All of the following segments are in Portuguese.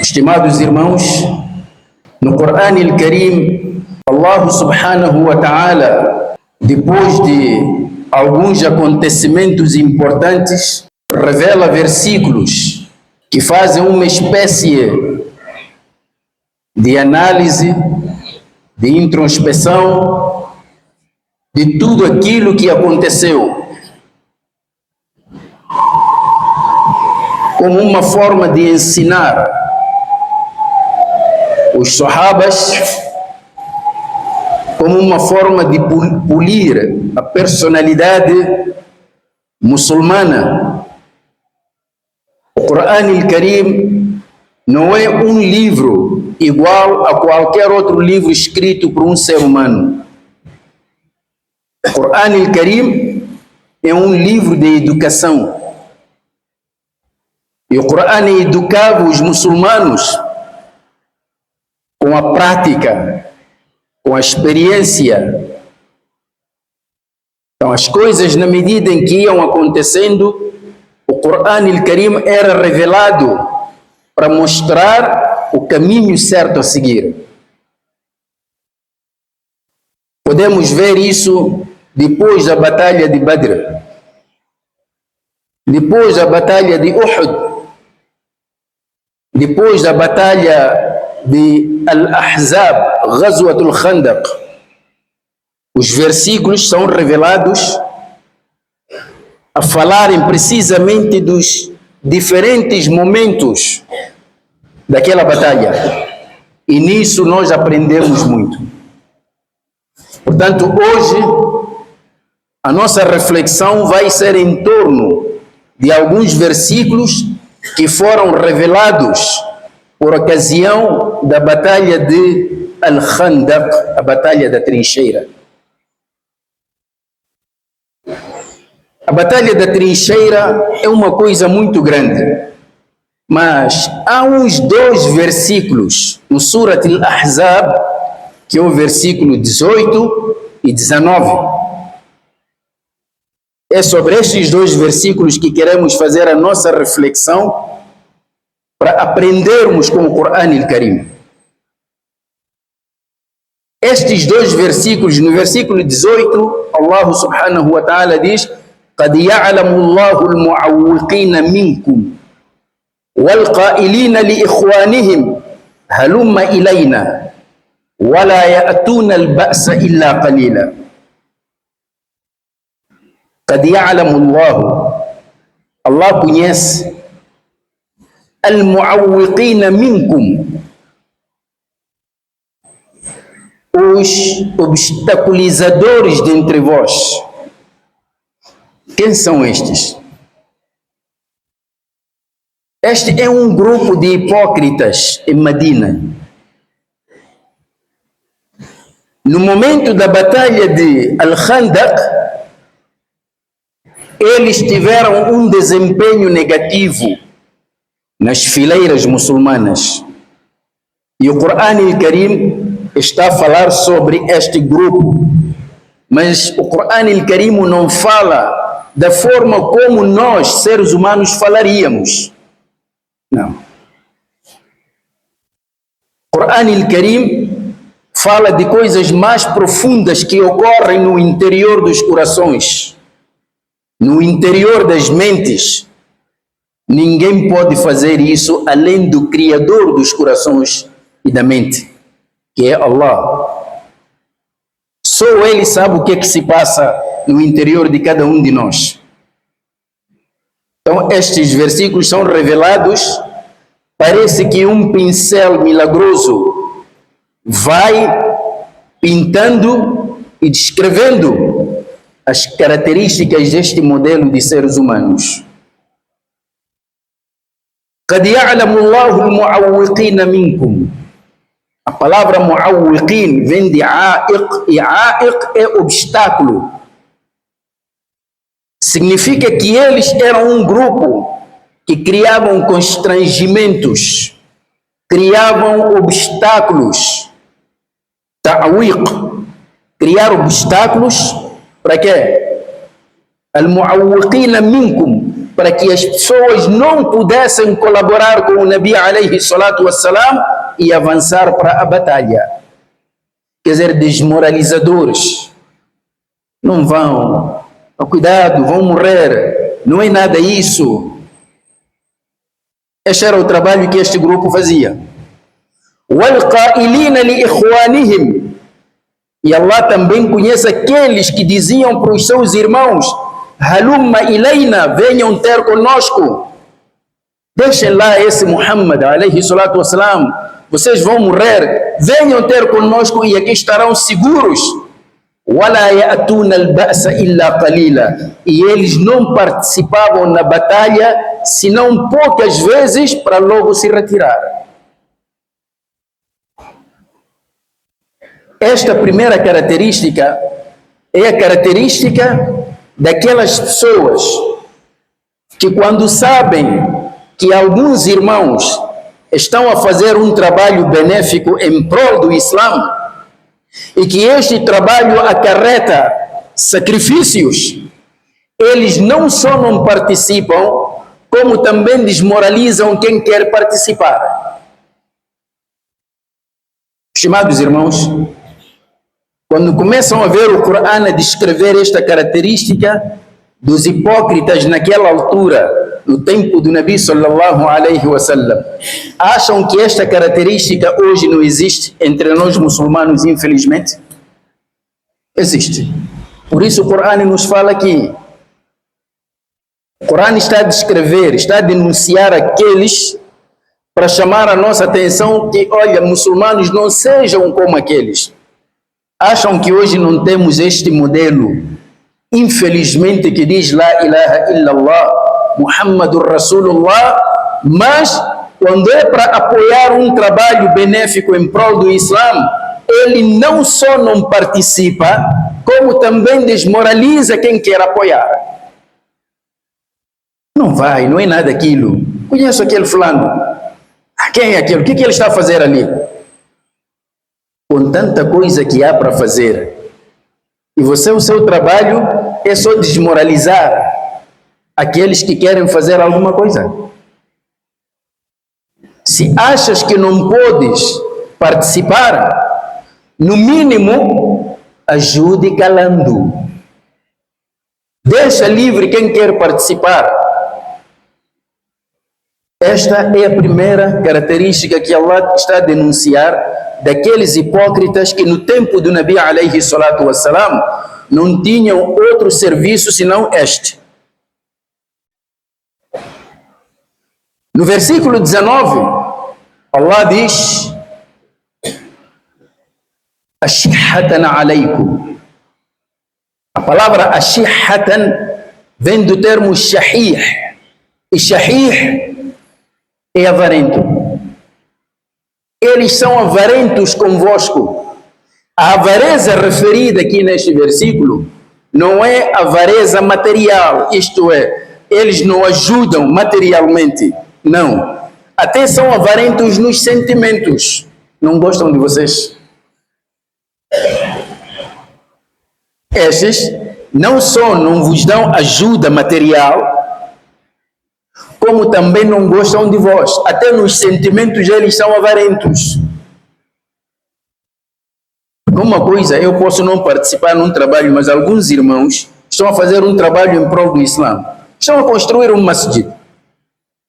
Estimados irmãos, no Corão Al-Karim, Allah subhanahu wa ta'ala, depois de alguns acontecimentos importantes, revela versículos que fazem uma espécie de análise, de introspecção de tudo aquilo que aconteceu, como uma forma de ensinar os Sahabas, como uma forma de polir a personalidade muçulmana. O Corão Al-Karim não é um livro igual a qualquer outro livro escrito por um ser humano. O Corão Al-Karim é um livro de educação. E o Corão educava os muçulmanos com a prática, com a experiência. Então, as coisas, na medida em que iam acontecendo, o Corão Al-Karim era revelado para mostrar o caminho certo a seguir. Podemos ver isso depois da batalha de Badr, depois da batalha de Uhud, depois da batalha de Al-Ahzab, Ghazwatul Khandaq. Os versículos são revelados a falarem precisamente dos diferentes momentos daquela batalha. E nisso nós aprendemos muito. Portanto, hoje a nossa reflexão vai ser em torno de alguns versículos que foram revelados por ocasião da batalha de Al-Khandaq, a batalha da trincheira. A batalha da trincheira é uma coisa muito grande, mas há uns dois versículos no Surat Al-Ahzab, que é o versículo 18 e 19. É sobre estes dois versículos que queremos fazer a nossa reflexão para aprendermos com o Corão Al-Karim. Estes dois versículos, no versículo 18, Allah subhanahu wa ta'ala diz: قَدْ يَعْلَمُ اللَّهُ الْمُعَوِّقِينَ مِنْكُمْ وَالْقَائِلِينَ لِإِخْوَانِهِمْ هَلُمَّ إِلَيْنَا وَلَا يَأْتُونَ الْبَأْسَ إِلَّا قَلِيلًا. قَدْ يَعْلَمُ اللَّهُ, Allah conhece, al-mu'awwiqina minkum, os obstaculizadores dentre vós. Quem são estes? Este é um grupo de hipócritas em Medina. No momento da batalha de Al-Khandaq, eles tiveram um desempenho negativo nas fileiras muçulmanas. E o Corão Al-Karim está a falar sobre este grupo. Mas o Corão Al-Karim não fala da forma como nós, seres humanos, falaríamos. Não. O Corão Al-Karim fala de coisas mais profundas que ocorrem no interior dos corações, no interior das mentes. Ninguém pode fazer isso além do Criador dos corações e da mente, que é Allah. Só Ele sabe o que é que se passa no interior de cada um de nós. Então, estes versículos são revelados. Parece que um pincel milagroso vai pintando e descrevendo as características deste modelo de seres humanos. قَدْ يَعْلَمُ اللَّهُ الْمُعَوِّقِينَ مِنْكُمْ. A palavra mu'awwiqin vem de a'iq, e a'iq é obstáculo. Significa que eles eram um grupo que criavam constrangimentos, criavam obstáculos. Ta'wiq, criar obstáculos para quê? Al-mu'awwiqina minkum, para que as pessoas não pudessem colaborar com o Nabi alayhi salatu wassalam e avançar para a batalha. Quer dizer, desmoralizadores. Não vão, cuidado, vão morrer. Não é nada isso. Este era o trabalho que este grupo fazia. وَالْقَائِلِينَ لِإِخْوَانِهِمْ. E Allah também conhece aqueles que diziam para os seus irmãos: Halumma ilayna, venham ter conosco. Deixem lá esse Muhammad, alayhi salatu wassalam. Vocês vão morrer, venham ter conosco e aqui estarão seguros. وَلَا يَأْتُونَ الْبَأْسَ إِلَّا قَلِيلًا. E eles não participavam na batalha, senão poucas vezes, para logo se retirar. Esta primeira característica é a característica daquelas pessoas que, quando sabem que alguns irmãos estão a fazer um trabalho benéfico em prol do Islã e que este trabalho acarreta sacrifícios, eles não só não participam, como também desmoralizam quem quer participar. Estimados irmãos, quando começam a ver o Corão a descrever esta característica dos hipócritas naquela altura, no tempo do Nabi sallallahu alaihi wasallam, acham que esta característica hoje não existe entre nós muçulmanos, infelizmente? Existe. Por isso o Corão nos fala que o Corão está a descrever, está a denunciar aqueles para chamar a nossa atenção que, olha, muçulmanos não sejam como aqueles. Acham que hoje não temos este modelo, infelizmente, que diz La ilaha illallah, Muhammadur Rasulullah, mas quando é para apoiar um trabalho benéfico em prol do Islã, ele não só não participa, como também desmoraliza quem quer apoiar. Não vai, não é nada aquilo. Conheço aquele fulano. Quem é aquele? O que ele está a fazer ali? Com tanta coisa que há para fazer, e você, o seu trabalho é só desmoralizar aqueles que querem fazer alguma coisa. Se achas que não podes participar, no mínimo, ajude calando. Deixa livre quem quer participar. Esta é a primeira característica que Allah está a denunciar daqueles hipócritas que no tempo do Nabi alayhi salatu wassalam não tinham outro serviço senão este. No versículo 19, Allah diz: Ashihatan alaykum. A palavra ashihatan vem do termo shahih. E shahih é avarento. Eles são avarentos convosco. A avareza referida aqui neste versículo não é avareza material, isto é, eles não ajudam materialmente, não. Até são avarentos nos sentimentos. Não gostam de vocês. Estes não só não vos dão ajuda material, como também não gostam de vós. Até nos sentimentos eles são avarentos. Uma coisa, eu posso não participar num trabalho, mas alguns irmãos estão a fazer um trabalho em prol do Islã. Estão a construir um masjid.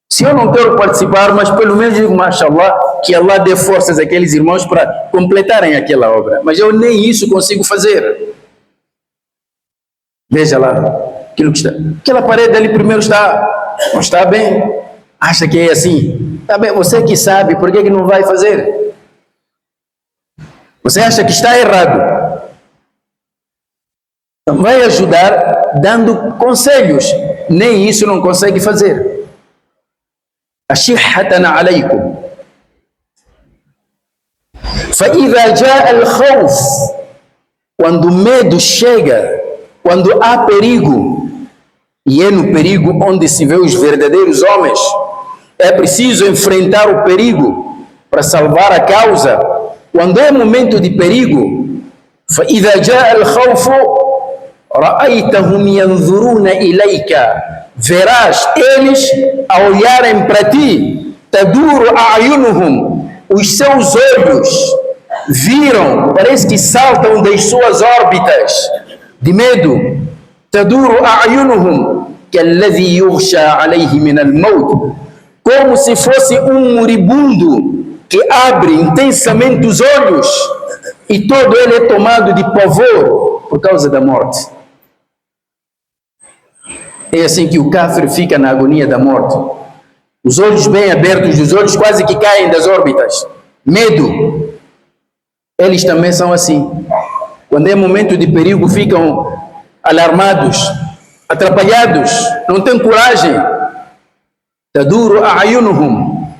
Se eu não quero participar, mas pelo menos digo, mashallah, que Allah dê forças àqueles irmãos para completarem aquela obra. Mas eu nem isso consigo fazer. Veja lá, aquilo que está. Aquela parede ali primeiro não está bem. Acha que é assim? Está bem, você que sabe, por que não vai fazer? Você acha que está errado? Então vai ajudar dando conselhos. Nem isso não consegue fazer. Ashihatan alaykum. فإذا جاء الخوف, quando o medo chega, quando há perigo, e é no perigo onde se vê os verdadeiros homens, é preciso enfrentar o perigo para salvar a causa. Quando é momento de perigo, فإذا جاء الخوف رأيتهم ينظرون إليك, verás eles a olharem para ti, taduru a'yunuhum, os seus olhos viram, parece que saltam das suas órbitas de medo. Taduru a'yunuhum kalladhi yughsha alayhi min al-maut, como se fosse um moribundo que abre intensamente os olhos e todo ele é tomado de pavor por causa da morte. É assim que o kafir fica na agonia da morte. Os olhos bem abertos, os olhos quase que caem das órbitas. Medo. Eles também são assim. Quando é momento de perigo, ficam alarmados, atrapalhados, não têm coragem. Taduru a'yunuhum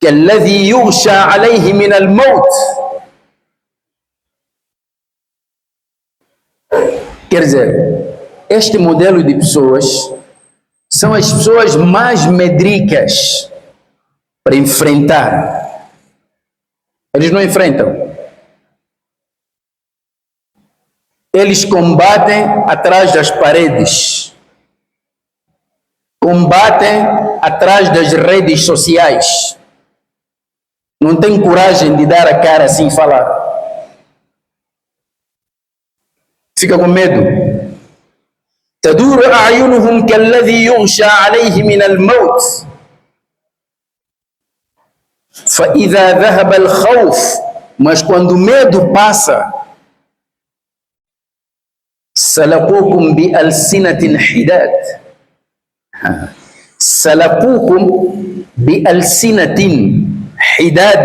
kalladhi yughsha alayhi min al-maut. Quer dizer, este modelo de pessoas são as pessoas mais medricas para enfrentar. Eles não enfrentam. Eles combatem atrás das paredes. Combatem atrás das redes sociais. Não têm coragem de dar a cara assim e falar. Fica com medo. تدور أعينهم كالذي يغشى عليه من الموت فإذا ذهب الخوف, mas quando o medo passa, سلقوكم بألسنة حداد, سلقوكم بألسنة حداد,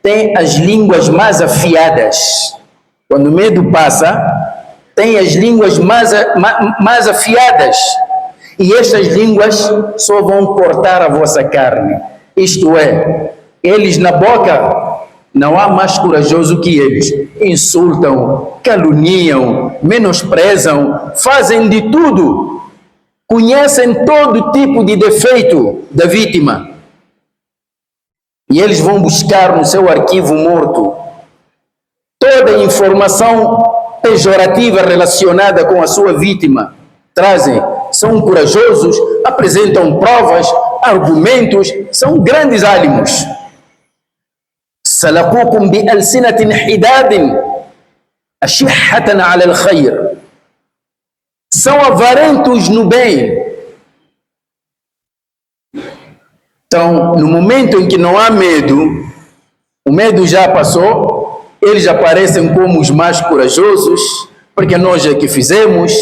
tem as línguas mais afiadas. Quando o medo passa, tem as línguas mais afiadas, e estas línguas só vão cortar a vossa carne. Isto é, eles na boca, não há mais corajoso que eles. Insultam, caluniam, menosprezam, fazem de tudo, conhecem todo tipo de defeito da vítima, e eles vão buscar no seu arquivo morto toda a informação pejorativa relacionada com a sua vítima. Trazem, são corajosos, apresentam provas, argumentos, são grandes álimos. Salaqukum bi alsinatin hidadin ashihatan ala al-khair, são avarentos no bem. Então, no momento em que não há medo, o medo já passou, eles aparecem como os mais corajosos, porque nós é que fizemos,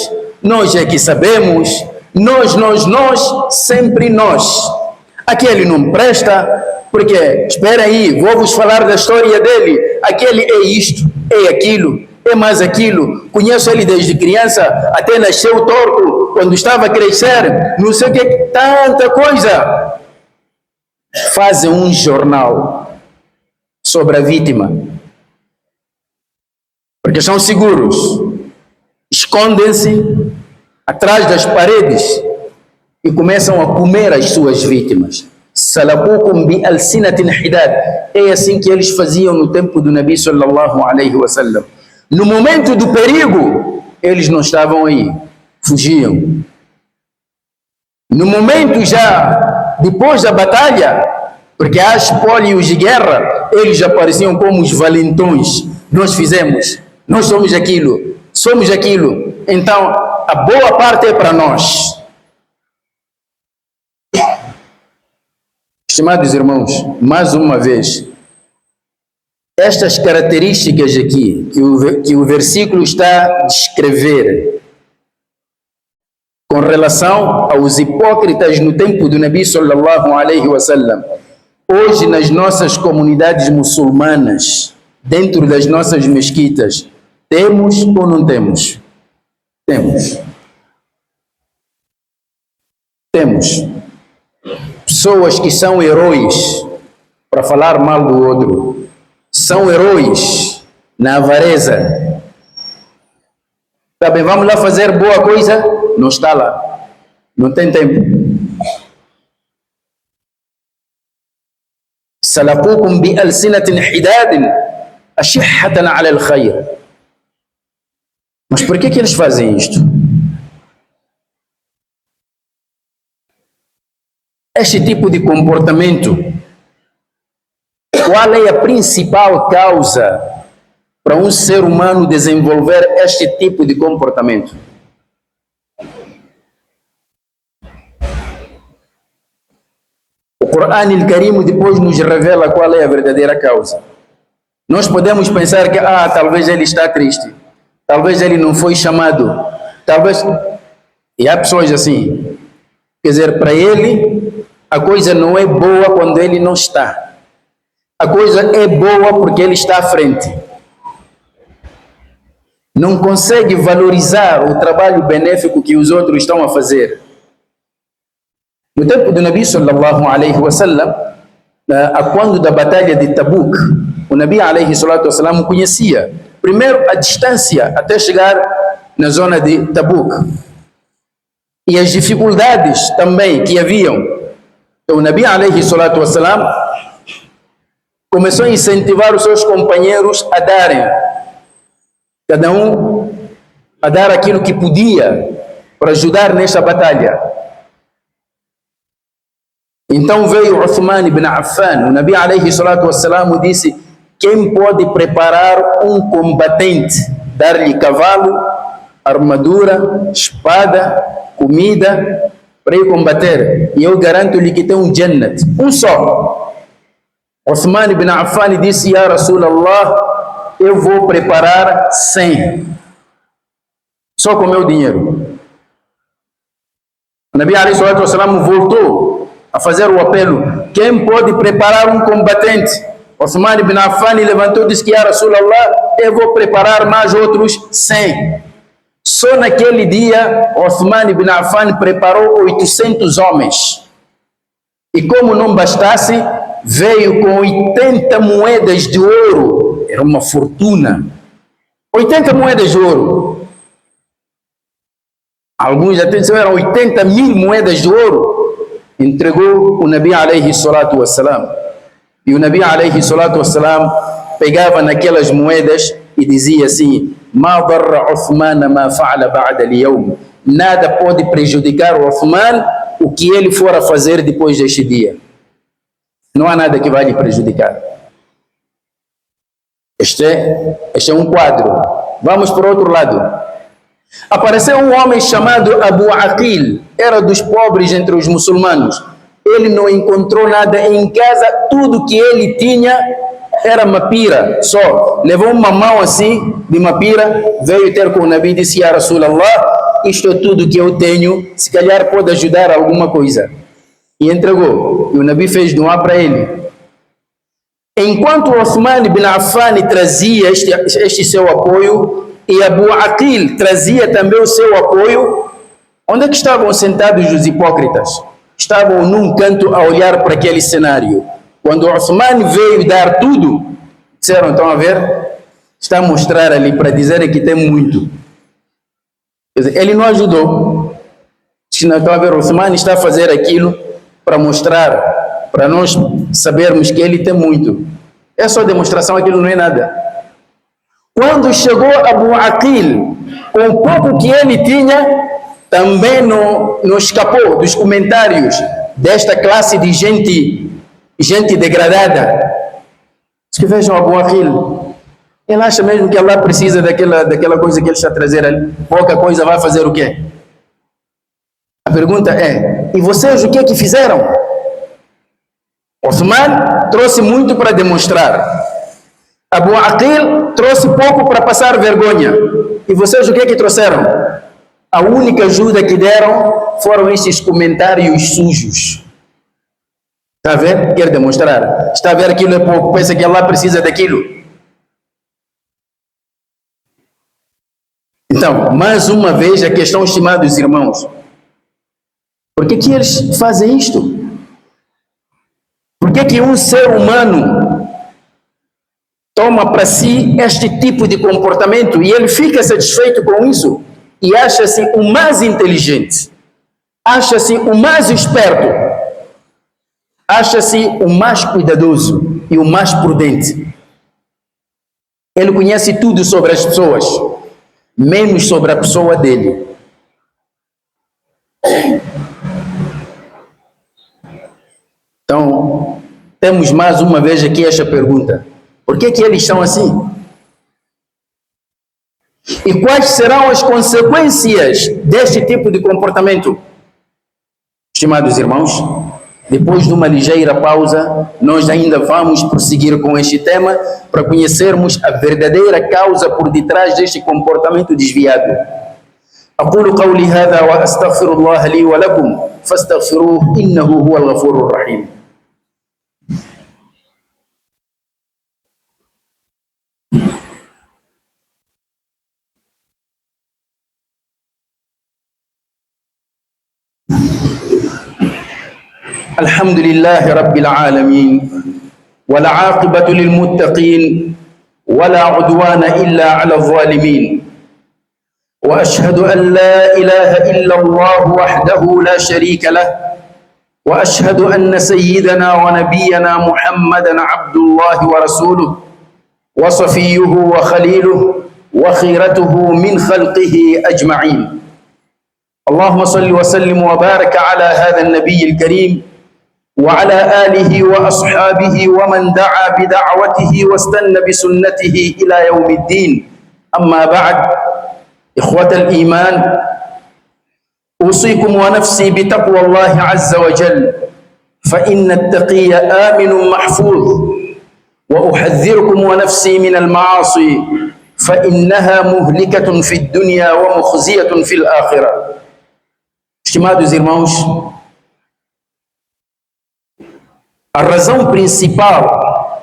nós é que sabemos, nós, sempre nós. Aquele não presta, porque, espera aí, vou vos falar da história dele, aquele é isto, é aquilo, é mais aquilo, conheço ele desde criança, até nasceu torto, quando estava a crescer, não sei o que, tanta coisa. Fazem um jornal sobre a vítima, porque são seguros, escondem-se atrás das paredes e começam a comer as suas vítimas. Salaqukum bi alsinatin hidad. É assim que eles faziam no tempo do Nabi sallallahu alaihi wasallam. No momento do perigo, eles não estavam aí, fugiam. No momento já depois da batalha, porque há espólios de guerra, eles apareciam como os valentões. Nós fizemos, nós somos aquilo, então a boa parte é para nós. Estimados irmãos, mais uma vez, estas características aqui que o versículo está a descrever com relação aos hipócritas no tempo do Nabi sallallahu alaihi wasallam, hoje nas nossas comunidades muçulmanas, dentro das nossas mesquitas, temos ou não temos? Temos. Temos pessoas que são heróis para falar mal do outro, são heróis na avareza. Tá bem, vamos lá fazer boa coisa, não está lá, não tem tempo. Salaqukum bi alsinatin hidadin ashihatan ala al-khair. Mas por que eles fazem isto? este tipo de comportamento, qual é a principal causa para um ser humano desenvolver este tipo de comportamento? O Corão Al-Karim depois nos revela qual é a verdadeira causa. Nós podemos pensar que talvez ele está triste, talvez ele não foi chamado, talvez... E há pessoas assim, quer dizer, para ele a coisa não é boa quando ele não está. A coisa é boa porque ele está à frente. Não consegue valorizar o trabalho benéfico que os outros estão a fazer. No tempo do Nabi sallallahu alaihi wasallam, quando da batalha de Tabuk, o Nabi alaihi salatu wasallam conhecia primeiro a distância até chegar na zona de Tabuk e as dificuldades também que haviam. Então o Nabi alaihi salatu wasallam começou a incentivar os seus companheiros a darem, cada um a dar aquilo que podia para ajudar nesta batalha. Então veio Uthman ibn Affan, o Nabi alaihi salatu wassalam disse: quem pode preparar um combatente, dar-lhe cavalo, armadura, espada, comida para ir combater, e eu garanto-lhe que tem um Jannat, um só. Uthman ibn Affan disse: Ya Rasulallah, eu vou preparar 100, só com meu dinheiro. O Nabi alaihi salatu wassalam voltou a fazer o apelo: quem pode preparar um combatente? Uthman ibn Affan levantou e disse que, Ya Rasulallah, eu vou preparar mais outros 100. Só naquele dia, Uthman ibn Affan preparou 800 homens. E como não bastasse, veio com 80 moedas de ouro. Era uma fortuna. 80 moedas de ouro. Alguns até disseram eram 80.000 moedas de ouro. Entregou o Nabi alaihi salatu wassalam. E o Nabi alaihi salatu wassalam pegava naquelas moedas e dizia assim: Ma darra Uthman ma fa'ala ba'da al-yawm. Nada pode prejudicar o Uthman o que ele for a fazer depois deste dia. Não há nada que vai lhe prejudicar. Este é um quadro. Vamos para o outro lado. Apareceu um homem chamado Abu Aqil, era dos pobres entre os muçulmanos. Ele não encontrou nada em casa, tudo que ele tinha era mapira, só. Levou uma mão assim de mapira, veio ter com o Nabi e disse: Ya Rasulallah, isto é tudo que eu tenho, se calhar pode ajudar alguma coisa. E entregou, e o Nabi fez doar para ele. Enquanto Uthman ibn Affan trazia este seu apoio, e Abu Aqil trazia também o seu apoio, onde é que estavam sentados os hipócritas? Estavam num canto a olhar para aquele cenário. Quando Uthman veio dar tudo, disseram: estão a ver? Está a mostrar ali para dizer que tem muito. Quer dizer, ele não ajudou. Estão a ver? Uthman está a fazer aquilo para mostrar, para nós sabermos que ele tem muito. É só demonstração, aquilo não é nada. Quando chegou Abu Aqil, com o pouco que ele tinha, também não escapou dos comentários desta classe de gente degradada. Diz que vejam Abu Aqil, ele acha mesmo que Allah precisa daquela coisa que ele está a trazer ali. Pouca coisa, vai fazer o quê? A pergunta é: e vocês o que é que fizeram? Uthman trouxe muito para demonstrar. Abu Aqil trouxe pouco para passar vergonha. E vocês o que é que trouxeram? A única ajuda que deram foram esses comentários sujos. Está a ver? Quer demonstrar. Está a ver aquilo é pouco, pensa que Allah precisa daquilo. Então, mais uma vez a questão, estimados irmãos. Por que eles fazem isto? Por que um ser humano toma para si este tipo de comportamento e ele fica satisfeito com isso e acha-se o mais inteligente, acha-se o mais esperto, acha-se o mais cuidadoso e o mais prudente. Ele conhece tudo sobre as pessoas, menos sobre a pessoa dele. temos mais uma vez aqui esta pergunta: por que eles são assim? E quais serão as consequências deste tipo de comportamento? Estimados irmãos, depois de uma ligeira pausa, nós ainda vamos prosseguir com este tema para conhecermos a verdadeira causa por detrás deste comportamento desviado. أقول قولي هذا وأستغفر الله لي ولكم فاستغفروه إنه هو الغفور الرحيم. الحمد لله رب العالمين والعاقبة للمتقين ولا عدوان إلا على الظالمين وأشهد أن لا إله إلا الله وحده لا شريك له وأشهد أن سيدنا ونبينا محمدا عبد الله ورسوله وصفيه وخليله وخيرته من خلقه أجمعين. اللهم صل وسلم وبارك على هذا النبي الكريم وعلى آله وأصحابه ومن دعا بدعوته واستنى بسنته إلى يوم الدين. أما بعد، إخوة الإيمان، أوصيكم ونفسي بتقوى الله عز وجل، فإن التقي آمن محفوظ، وأحذركم ونفسي من المعاصي فإنها مهلكة في الدنيا ومخزية في الآخرة. Estimados irmãos, a razão principal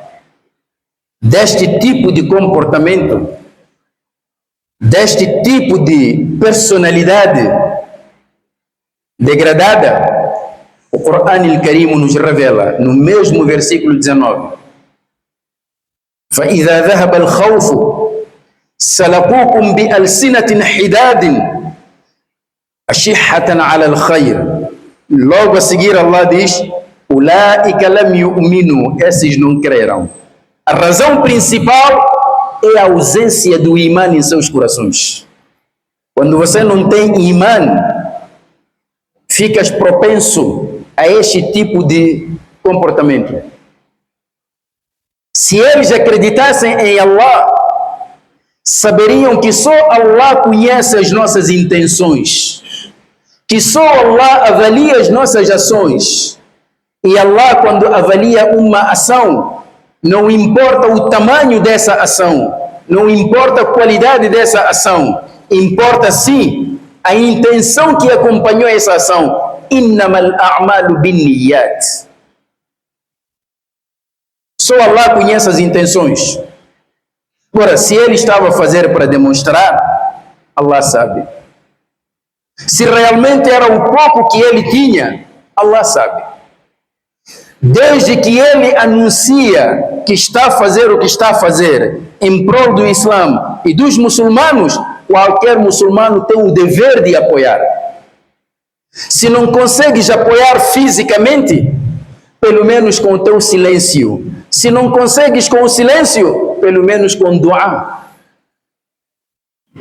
deste tipo de comportamento, deste tipo de personalidade degradada, o Corão Al-Karim nos revela no mesmo versículo 19: فَإِذَا ذَهَبَ الْخَوْفُ سَلَقُوكُمْ بِأَلْسِنَةٍ حِدَادٍ أَشِحَّةً عَلَى الْخَيْرِ. Logo a seguir Allah diz: Ulaika lam yu'minu, esses não creram. A razão principal é a ausência do imã em seus corações. Quando você não tem imã, ficas propenso a este tipo de comportamento. Se eles acreditassem em Allah, saberiam que só Allah conhece as nossas intenções, que só Allah avalia as nossas ações. E Allah, quando avalia uma ação, não importa o tamanho dessa ação, não importa a qualidade dessa ação, importa sim a intenção que acompanhou essa ação. Innamal a'malu binniyat. Só Allah conhece as intenções. Agora, se ele estava a fazer para demonstrar, Allah sabe. Se realmente era o pouco que ele tinha, Allah sabe. Desde que ele anuncia que está a fazer o que está a fazer em prol do Islã e dos muçulmanos, qualquer muçulmano tem o dever de apoiar. Se não consegues apoiar fisicamente, pelo menos com o teu silêncio. Se não consegues com o silêncio, pelo menos com dua.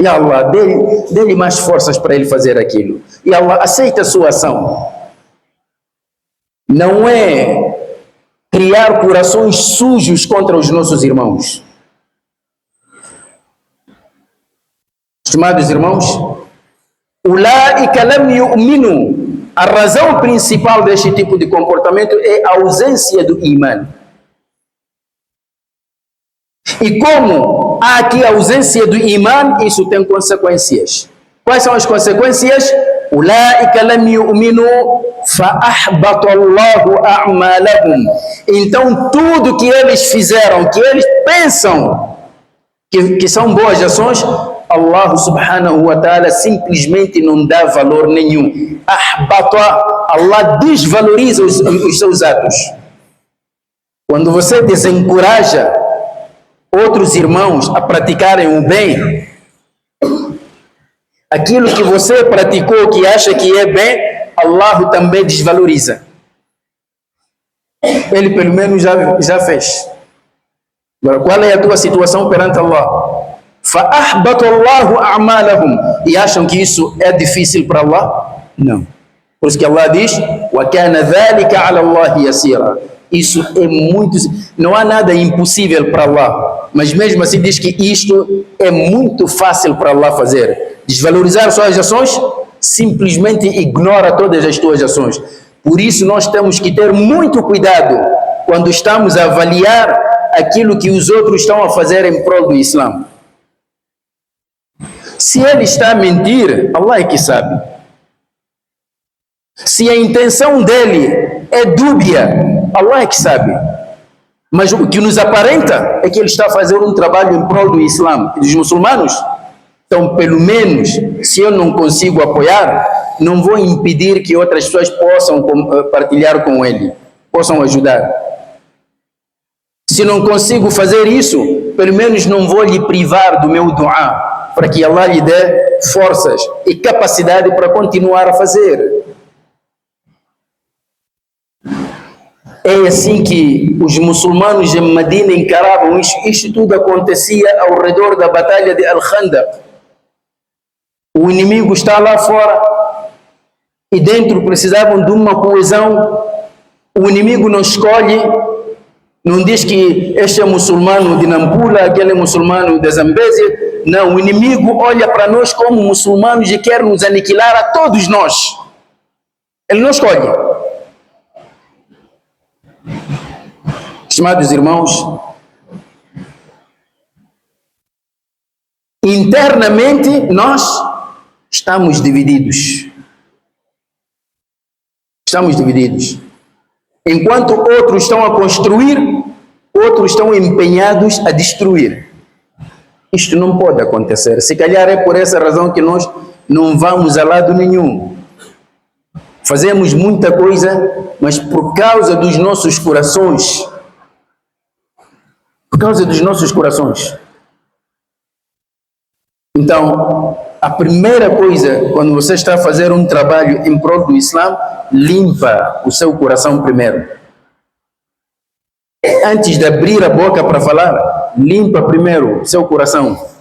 E Allah, dê-lhe mais forças para ele fazer aquilo. E Allah aceita a sua ação. Não é criar corações sujos contra os nossos irmãos. Estimados irmãos, ulaika lam yu'minu. A razão principal deste tipo de comportamento é a ausência do imã. E como há aqui a ausência do imã, isso tem consequências. Quais são as consequências? Ulaika lam yu'minu fa'ahbata Allahu a'malahum. Então tudo que eles fizeram, que eles pensam que são boas ações, Allah subhanahu wa ta'ala simplesmente não dá valor nenhum. Ahbata, Allah desvaloriza os seus atos. Quando você desencoraja outros irmãos a praticarem o bem, aquilo que você praticou, que acha que é bem, Allah também desvaloriza. Ele pelo menos já fez. Agora, qual é a tua situação perante Allah? فَأَحْبَطَ اللَّهُ أَعْمَالَهُمْ. E acham que isso é difícil para Allah? Não. Por isso que Allah diz: وَكَانَ ذَلِكَ عَلَى اللَّهِ يَسِيرًا. Isso é muito... Não há nada impossível para Allah, mas mesmo assim diz que isto é muito fácil para Allah fazer. Desvalorizar suas ações, simplesmente ignora todas as tuas ações. Por isso nós temos que ter muito cuidado quando estamos a avaliar aquilo que os outros estão a fazer em prol do Islã. Se ele está a mentir, Allah é que sabe. Se a intenção dele é dúbia, Allah é que sabe. Mas o que nos aparenta é que ele está a fazer um trabalho em prol do Islã e dos muçulmanos. Então, pelo menos, se eu não consigo apoiar, não vou impedir que outras pessoas possam partilhar com ele, possam ajudar. Se não consigo fazer isso, pelo menos não vou lhe privar do meu du'a, para que Allah lhe dê forças e capacidade para continuar a fazer. É assim que os muçulmanos em Medina encaravam isto. Isto tudo acontecia ao redor da batalha de Al-Khandaq. O inimigo está lá fora e dentro precisavam de uma coesão. O inimigo não escolhe, não diz que este é muçulmano de Nampula, aquele é muçulmano de Zambésia. Não, o inimigo olha para nós como muçulmanos e quer nos aniquilar a todos nós. Ele não escolhe. Estimados irmãos, internamente nós estamos divididos. Estamos divididos. Enquanto outros estão a construir, outros estão empenhados a destruir. Isto não pode acontecer. Se calhar é por essa razão que nós não vamos a lado nenhum. Fazemos muita coisa, mas por causa dos nossos corações. Por causa dos nossos corações. Então, a primeira coisa, quando você está a fazer um trabalho em prol do Islã, limpa o seu coração primeiro. Antes de abrir a boca para falar, limpa primeiro o seu coração.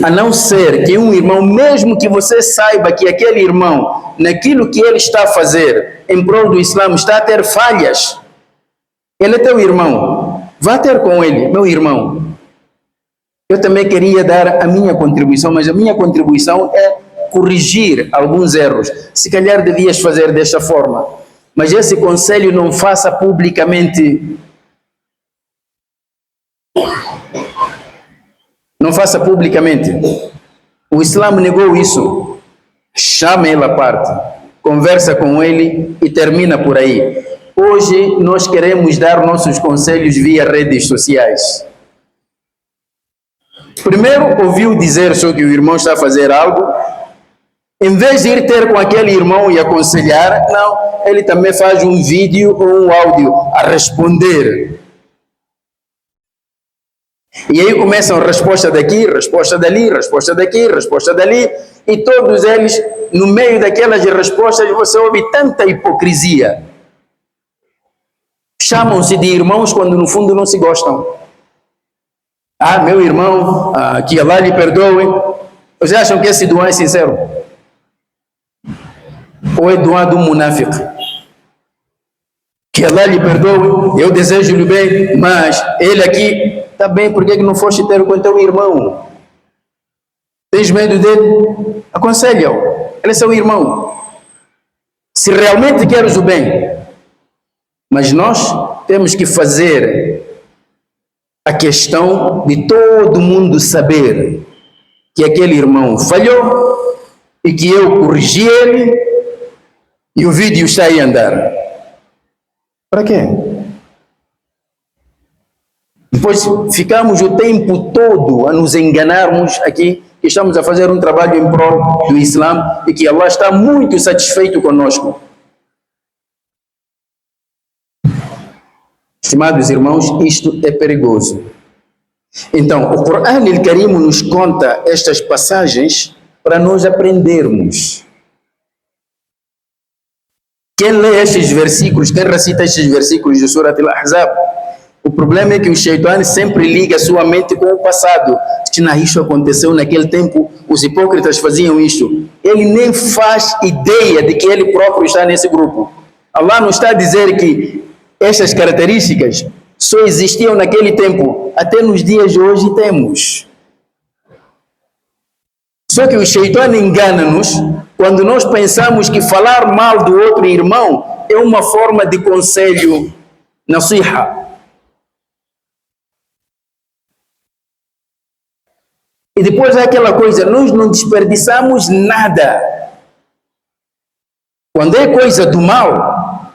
A não ser que um irmão, mesmo que você saiba que aquele irmão, naquilo que ele está a fazer em prol do Islã, está a ter falhas, ele é teu irmão, vá ter com ele, meu irmão. Eu também queria dar a minha contribuição, mas a minha contribuição é corrigir alguns erros. Se calhar devias fazer desta forma, mas esse conselho não faça publicamente. Não faça publicamente. O Islã negou isso. Chama ele à parte, conversa com ele e termina por aí. Hoje nós queremos dar nossos conselhos via redes sociais. Primeiro ouviu dizer só que o irmão está a fazer algo, em vez de ir ter com aquele irmão e aconselhar, não, ele também faz um vídeo ou um áudio a responder. E aí começam resposta daqui, resposta dali, resposta daqui, resposta dali, e todos eles, no meio daquelas respostas, você ouve tanta hipocrisia. Chamam-se de irmãos quando no fundo não se gostam. Ah, meu irmão, que Allah lhe perdoe. Vocês acham que esse duá é sincero? Ou é duá do munáfico? Que Allah lhe perdoe, eu desejo-lhe bem, mas ele aqui, está bem, por que não foste ter com teu irmão? Tens medo dele? Aconselha-o, ele é seu irmão. Se realmente queres o bem, mas nós temos que fazer a questão de todo mundo saber que aquele irmão falhou e que eu corrigi ele e o vídeo está aí a andar. Para quê? Depois ficamos o tempo todo a nos enganarmos aqui que estamos a fazer um trabalho em prol do Islã e que Allah está muito satisfeito conosco. Estimados irmãos, isto é perigoso. Então, o Corão Al-Karim nos conta estas passagens para nós aprendermos. Quem lê estes versículos, quem recita estes versículos de Surat Al-Ahzab, o problema é que o Shaitan sempre liga sua mente com o passado. Isto aconteceu naquele tempo, os hipócritas faziam isto. Ele nem faz ideia de que ele próprio está nesse grupo. Allah não está a dizer que estas características só existiam naquele tempo, até nos dias de hoje temos. Só que o Shaitã engana-nos quando nós pensamos que falar mal do outro irmão é uma forma de conselho, nasiha. E depois é aquela coisa, nós não desperdiçamos nada. Quando é coisa do mal,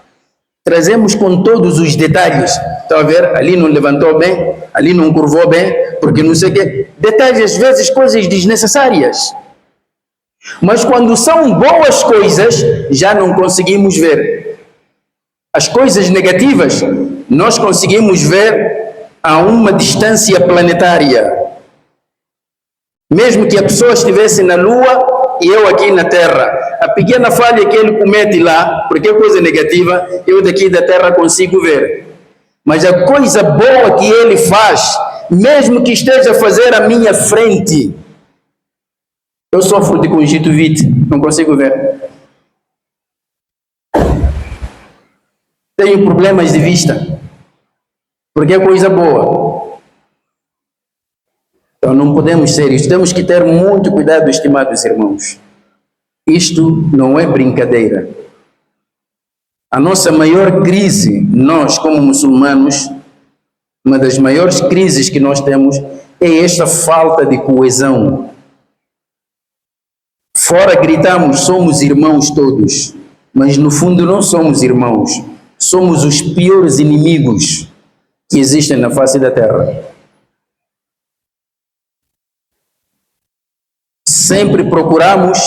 trazemos com todos os detalhes. Está a ver? Ali não levantou bem, ali não curvou bem, porque não sei o quê. Detalhes, às vezes, coisas desnecessárias. Mas quando são boas coisas, já não conseguimos ver. As coisas negativas, nós conseguimos ver a uma distância planetária. Mesmo que a pessoa estivesse na Lua e eu aqui na Terra, a pequena falha que ele comete lá, porque é coisa negativa, eu daqui da Terra consigo ver. Mas a coisa boa que ele faz, mesmo que esteja a fazer à minha frente, eu sofro de conjuntivite, não consigo ver. Tenho problemas de vista, porque é coisa boa. Então não podemos ser isso. Temos que ter muito cuidado, estimados irmãos. Isto não é brincadeira. A nossa maior crise, nós como muçulmanos, uma das maiores crises que nós temos é esta falta de coesão. Fora gritamos, somos irmãos todos, mas no fundo não somos irmãos. Somos os piores inimigos que existem na face da terra. Sempre procuramos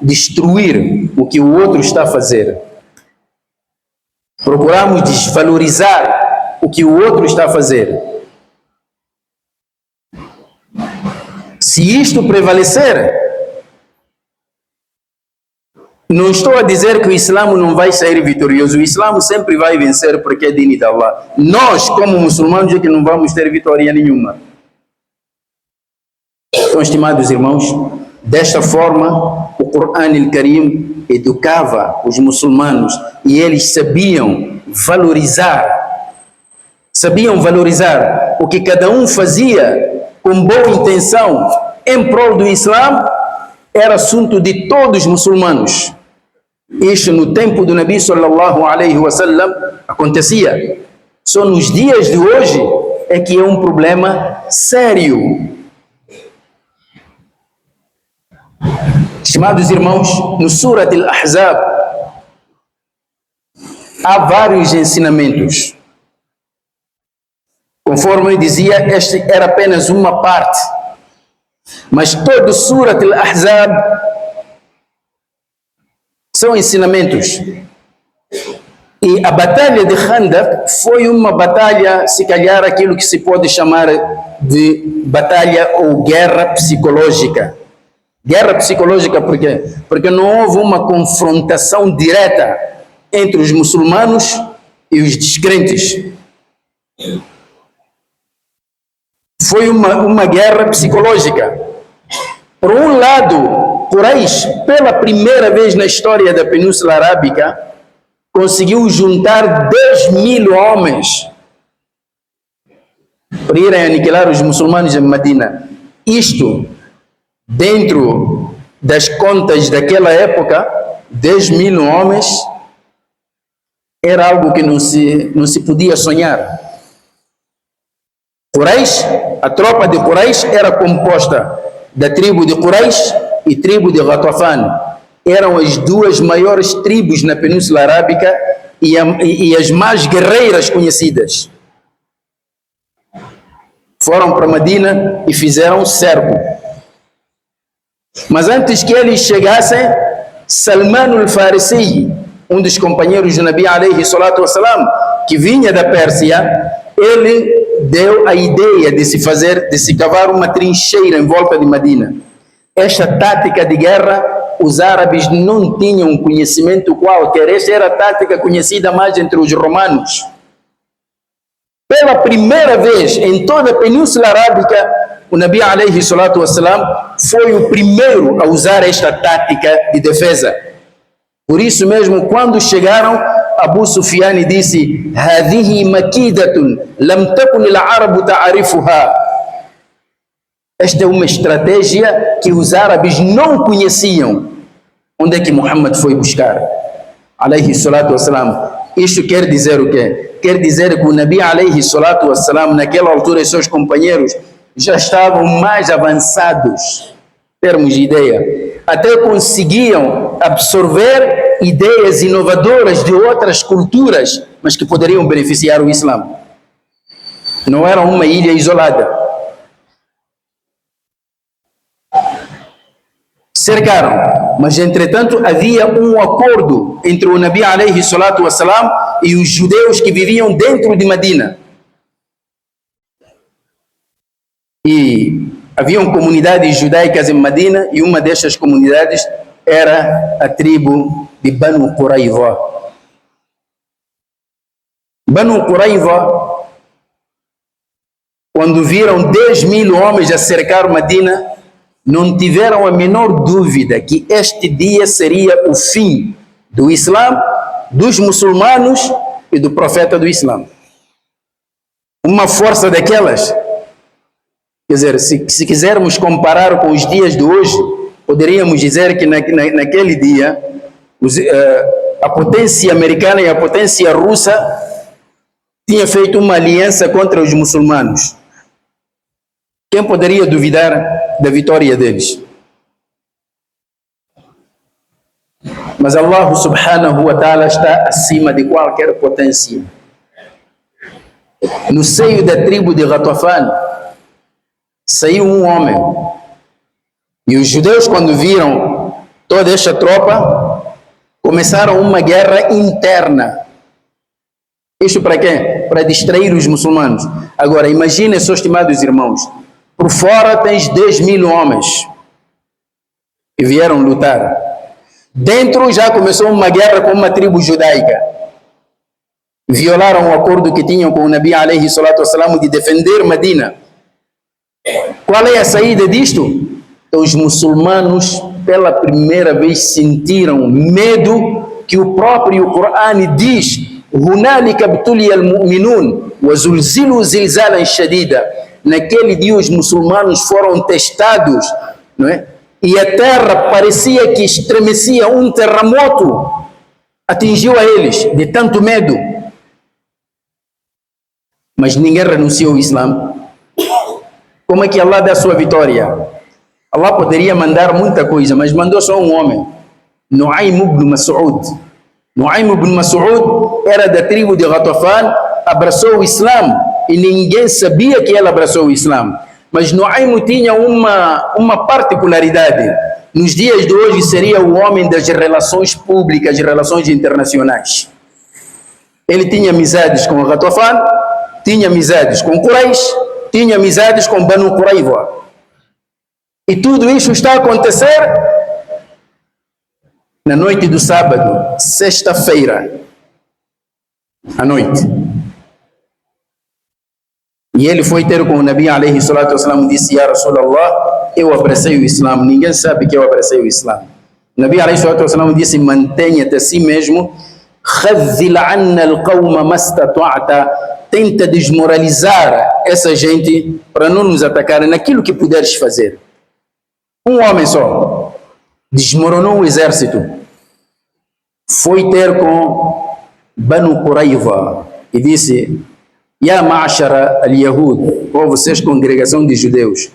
destruir o que o outro está a fazer. Procuramos desvalorizar o que o outro está a fazer. Se isto prevalecer, não estou a dizer que o Islã não vai sair vitorioso. O Islã sempre vai vencer porque é dini de Allah. Nós, como muçulmanos, é que não vamos ter vitória nenhuma. Então, estimados irmãos, desta forma, o Corão Al-Karim educava os muçulmanos e eles sabiam valorizar o que cada um fazia com boa intenção em prol do Islã, era assunto de todos os muçulmanos. Isto no tempo do Nabi sallallahu alaihi wasallam acontecia. Só nos dias de hoje é que é um problema sério. Estimados irmãos, no Surat Al-Ahzab há vários ensinamentos. Conforme eu dizia, este era apenas uma parte. Mas todo Surat Al-Ahzab são ensinamentos. E a batalha de Khandaq foi uma batalha, se calhar aquilo que se pode chamar de batalha ou guerra psicológica. Guerra psicológica por quê? Porque não houve uma confrontação direta entre os muçulmanos e os descrentes. Foi uma guerra psicológica. Por um lado, Quraysh, pela primeira vez na história da Península Arábica, conseguiu juntar 10.000 homens para irem aniquilar os muçulmanos em Medina. Isto, dentro das contas daquela época, 10.000 homens era algo que não se podia sonhar. Quraysh, a tropa de Quraysh era composta da tribo de Quraysh e tribo de Ghatafan. Eram as duas maiores tribos na Península Arábica e as mais guerreiras conhecidas. Foram para Medina e fizeram cerco. Mas antes que eles chegassem, Salman al-Farisi, um dos companheiros do Nabi alayhi salatu wassalam, que vinha da Pérsia, ele deu a ideia de se cavar uma trincheira em volta de Medina. Esta tática de guerra, os árabes não tinham conhecimento qualquer. Esta era a tática conhecida mais entre os romanos. Pela primeira vez em toda a Península Arábica, o Nabi alayhi salatu wassalam foi o primeiro a usar esta tática de defesa. Por isso mesmo, quando chegaram, Abu Sufyan disse: "Hadhihi makidatun lam takun al-arabu ta'rifuha." Esta é uma estratégia que os árabes não conheciam. Onde é que Muhammad foi buscar? Alayhi salatu wassalam. Isto quer dizer o quê? Quer dizer que o Nabi alayhi salatu wassalam, naquela altura, e seus companheiros já estavam mais avançados, em termos de ideia. Até conseguiam absorver ideias inovadoras de outras culturas, mas que poderiam beneficiar o Islã. Não era uma ilha isolada. Cercaram, mas entretanto havia um acordo entre o Nabi alayhi salatu wassalam e os judeus que viviam dentro de Medina. E haviam comunidades judaicas em Medina, e uma destas comunidades era a tribo de Banu Qurayza. Banu Qurayza, quando viram 10.000 homens a cercar Medina, não tiveram a menor dúvida que este dia seria o fim do Islã, dos muçulmanos e do profeta do Islã. Uma força daquelas, quer dizer, se quisermos comparar com os dias de hoje, poderíamos dizer que naquele dia a potência americana e a potência russa tinham feito uma aliança contra os muçulmanos. Quem poderia duvidar da vitória deles? Mas Allah subhanahu wa ta'ala está acima de qualquer potência. No seio da tribo de Ghatafan saiu um homem, e os judeus, quando viram toda esta tropa, começaram uma guerra interna. Isto para quê? Para distrair os muçulmanos. Agora imaginem, seus estimados irmãos, por fora tens 10.000 homens que vieram lutar. Dentro já começou uma guerra com uma tribo judaica. Violaram o acordo que tinham com o Nabi alayhi salatu wassalam de defender Medina. Qual é a saída disto? Então, os muçulmanos pela primeira vez sentiram medo, que o próprio Corão diz: "Hunalika btuliya al-mu'minun wa zulzilu zilzalan shadida." Naquele dia os muçulmanos foram testados, não é? E a terra parecia que estremecia, um terremoto atingiu a eles de tanto medo. Mas ninguém renunciou ao Islã. Como é que Allah dá a sua vitória? Allah poderia mandar muita coisa, mas mandou só um homem, Nu'aym ibn Mas'ud. Nu'aym ibn Mas'ud era da tribo de Ghatafan, abraçou o Islã e ninguém sabia que ele abraçou o Islã. Mas Nu'aym tinha uma particularidade. Nos dias de hoje seria o homem das relações públicas, relações internacionais. Ele tinha amizades com Ghatafan, tinha amizades com Quraysh, tinha amizades com Banu Qurayza. E tudo isso está a acontecer na noite do sábado, sexta-feira, à noite. E ele foi ter com o Nabi alayhi salatu wassalam e disse: "Ya Rasulallah, eu abracei o Islã, ninguém sabe que eu abracei o Islã." O Nabi alayhi salatu wassalam disse: "Mantenha-te a si mesmo, khadhil anna al-qawma mastata'ta." Tenta desmoralizar essa gente para não nos atacarem naquilo que puderes fazer. Um homem só desmoronou o exército, foi ter com Banu Qurayza e disse: "Ya ma'ashara al-Yahud, ou vocês, congregação de judeus,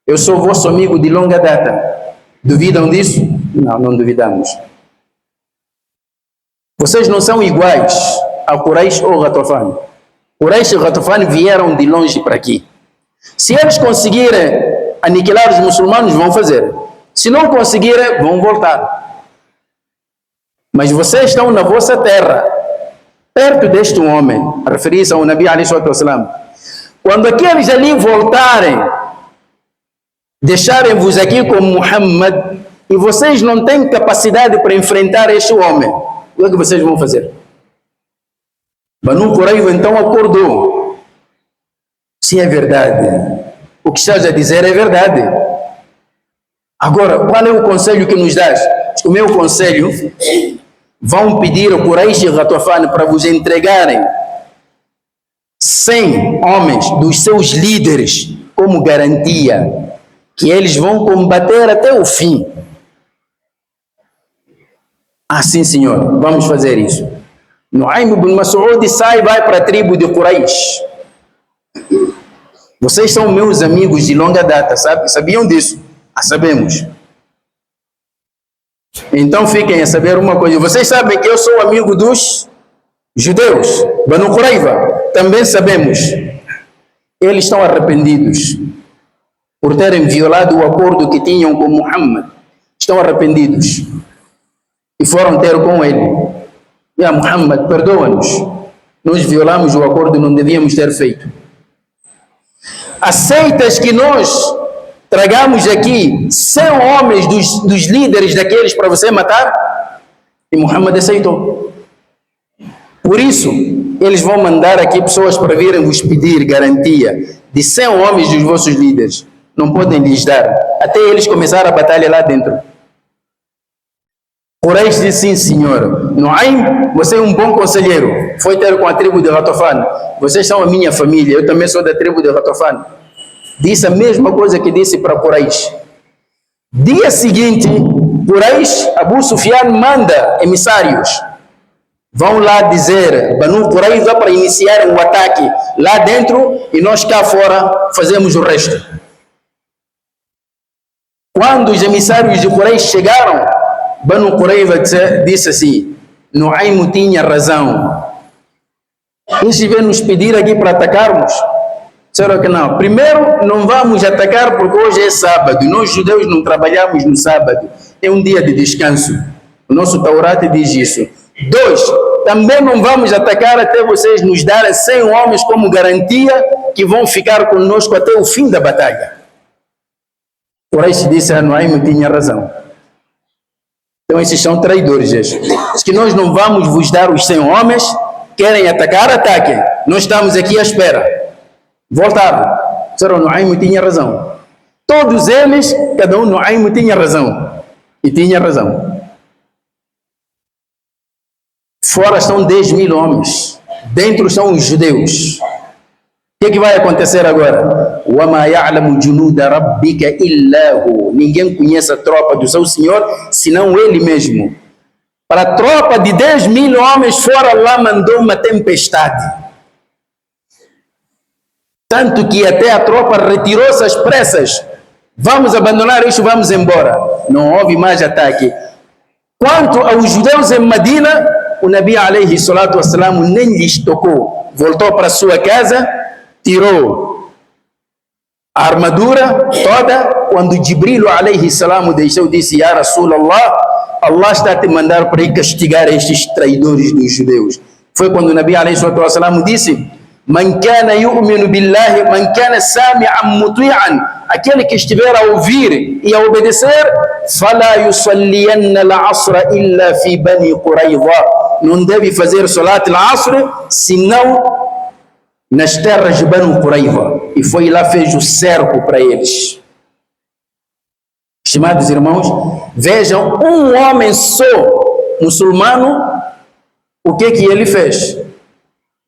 eu sou vosso amigo de longa data. Duvidam disso?" Não, não duvidamos. Vocês não são iguais a Quraysh ou Ghatafan. Quraysh e Ghatafan vieram de longe para aqui. Se eles conseguirem aniquilar os muçulmanos, vão fazer. Se não conseguirem, vão voltar. Mas vocês estão na vossa terra, perto deste homem, a referir-se ao Nabi alayhi salatu wassalam. Quando aqueles ali voltarem, deixarem-vos aqui com Muhammad, e vocês não têm capacidade para enfrentar este homem, o que é que vocês vão fazer? Banu Qurayza então acordou. Se é verdade, o que estás a dizer é verdade. Agora, qual é o conselho que nos dás? O meu conselho, vão pedir a Quraish e Ghatafan para vos entregarem 100 homens dos seus líderes como garantia que eles vão combater até o fim. Ah, sim, senhor, vamos fazer isso. Nu'aym ibn Mas'ud sai e vai para a tribo de Quraish. Vocês são meus amigos de longa data, sabe? Sabiam disso? Ah, sabemos. Então fiquem a saber uma coisa. Vocês sabem que eu sou amigo dos judeus, Banu Qurayza. Também sabemos. Eles estão arrependidos por terem violado o acordo que tinham com Muhammad. Estão arrependidos. E foram ter com ele. Ya Muhammad, perdoa-nos. Nós violamos o acordo, não devíamos ter feito. Aceitas que nós tragamos aqui 100 homens dos líderes daqueles para você matar? E Muhammad aceitou. Por isso, eles vão mandar aqui pessoas para virem vos pedir garantia de 100 homens dos vossos líderes. Não podem lhes dar, até eles começarem a batalha lá dentro. Quraish disse, sim, senhor. Nu'aym, você é um bom conselheiro. Foi ter com a tribo de Ghatafan. Vocês são a minha família, eu também sou da tribo de Ghatafan. Disse a mesma coisa que disse para Quraish. Dia seguinte, Quraish, Abu Sufyan manda emissários. Vão lá dizer, Banu Qurayza, para iniciar um ataque lá dentro e nós cá fora fazemos o resto. Quando os emissários de Quraish chegaram, Banu Qurayza disse assim, Nu'aym tinha razão. Eles vêm nos pedir aqui para atacarmos. Será que não? Primeiro, não vamos atacar porque hoje é sábado. Nós judeus não trabalhamos no sábado. É um dia de descanso. O nosso Taurat diz isso. 2, também não vamos atacar até vocês nos darem 100 homens como garantia que vão ficar conosco até o fim da batalha. Quraish disse a Nu'aym tinha razão. Então esses são traidores. Diz que nós não vamos vos dar os 100 homens, querem atacar, ataquem. Nós estamos aqui à espera. Voltaram. Disseram, Nu'aym tinha razão. Todos eles, cada um, Nu'aym tinha razão. E tinha razão. Fora estão 10.000 homens. Dentro são os judeus. O que vai acontecer agora? وَمَا يَعْلَمُ جُنُودَ رَبِّكَ إِلَّا هُ. Ninguém conhece a tropa do seu Senhor, senão ele mesmo. Para a tropa de 10.000 homens, fora lá mandou uma tempestade. Tanto que até a tropa retirou-se às pressas. Vamos abandonar isso, vamos embora. Não houve mais ataque. Quanto aos judeus em Medina, o Nabi alayhi salatu wassalam nem lhes tocou. Voltou para sua casa, tirou a armadura toda. Quando Jibril alayhi salam deixou, disse, Ya Rasulallah, Allah está a te mandar para ir castigar estes traidores dos judeus. Foi quando o Nabi alayhi salatu wassalam disse, Man kana yu'minu billahi, man kana sami'an muti'an, aquele que estiver a ouvir e a obedecer, fala yusalliyanna al-asra illa fi bani Qurayza, não deve fazer salat al-asr senão nas terras de Banu Qurayza. E foi lá, fez o cerco para eles. Estimados irmãos, vejam, um homem só muçulmano, o que ele fez?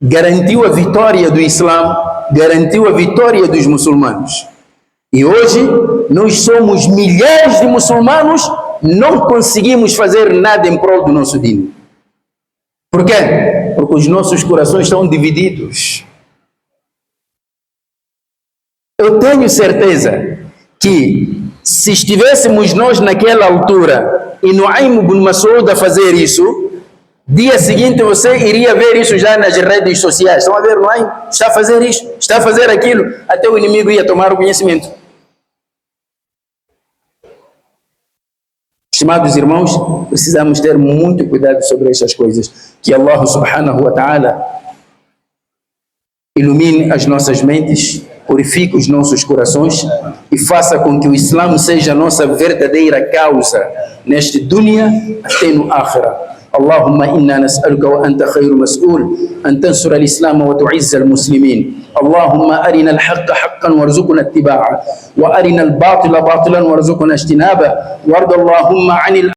Garantiu a vitória do Islã, garantiu a vitória dos muçulmanos. E hoje, nós somos milhares de muçulmanos, não conseguimos fazer nada em prol do nosso dino. Por quê? Porque os nossos corações estão divididos. Eu tenho certeza que se estivéssemos nós naquela altura e Nu'aym ibn Mas'ud a fazer isso, dia seguinte você iria ver isso já nas redes sociais. Estão a ver, Nu'aym está a fazer isso, está a fazer aquilo, até o inimigo ia tomar o conhecimento. Estimados irmãos, precisamos ter muito cuidado sobre essas coisas. Que Allah subhanahu wa ta'ala ilumine as nossas mentes, purifique os nossos corações e faça com que o Islã seja a nossa verdadeira causa neste dunya até no akhirah. اللهم إنا نسألك وأنت خير مسؤول أن تنصر الإسلام وتعز المسلمين. اللهم أرنا الحق حقا وارزقنا اتباعه وأرنا الباطل باطلا وارزقنا اجتنابه وارض اللهم عن